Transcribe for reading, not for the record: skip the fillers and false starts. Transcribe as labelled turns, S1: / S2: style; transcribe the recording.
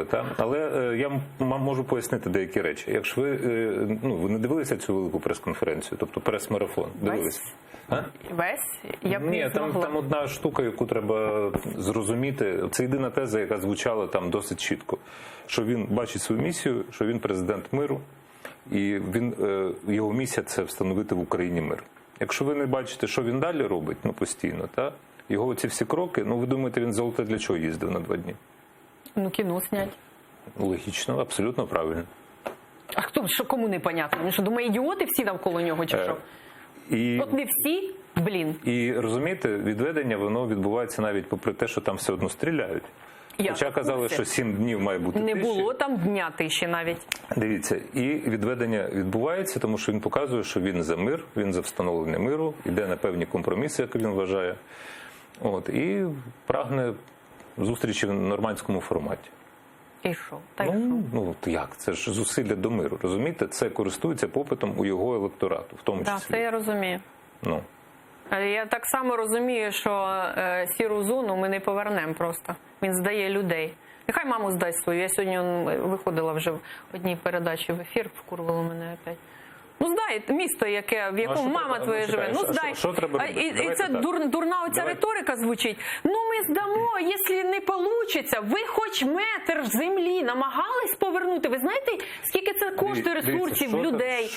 S1: сказали, так? Але я можу пояснити деякі речі. Якщо ви не дивилися цю велику прес-конференцію, тобто прес-марафон, дивилися?
S2: Весь? Я б не
S1: Ні,
S2: змогла.
S1: там одна штука, яку треба зрозуміти. Це єдина теза, яка звучала там досить чітко. Що він бачить свою місію, що він президент миру, і його місія – це встановити в Україні мир. Якщо ви не бачите, що він далі робить, постійно, так? Його ці всі кроки, ви думаєте, він золоте для чого їздив на 2 дні?
S2: Кіно снять.
S1: Логічно, абсолютно правильно.
S2: А кому непонятно? Він що, думає, ідіоти всі навколо нього, чи що? От не всі, блін.
S1: І, розумієте, відведення, воно відбувається навіть попри те, що там все одно стріляють. Хоча казали, що 7 днів має бути тиші.
S2: Не було там дня тиші навіть.
S1: Дивіться, і відведення відбувається, тому що він показує, що він за мир, він за встановлення миру, йде на певні компроміси, як він вважає. І прагне зустрічі в нормандському форматі.
S2: І що?
S1: Як? Це ж зусилля до миру, розумієте? Це користується попитом у його електорату, в тому числі.
S2: Так, це я розумію. Я так само розумію, що сіру зону ми не повернемо просто. Він здає людей. Нехай маму здасть свою. Я сьогодні виходила вже в одній передачі в ефір, вкурвало мене опять. Здай місто, в якому мама твоя живе. Здай.
S1: Що треба робити?
S2: І це дурна оця риторика звучить. Ми здамо, якщо не вийде. Ви хоч метр землі намагались повернути. Ви знаєте, скільки це коштує ресурсів, людей?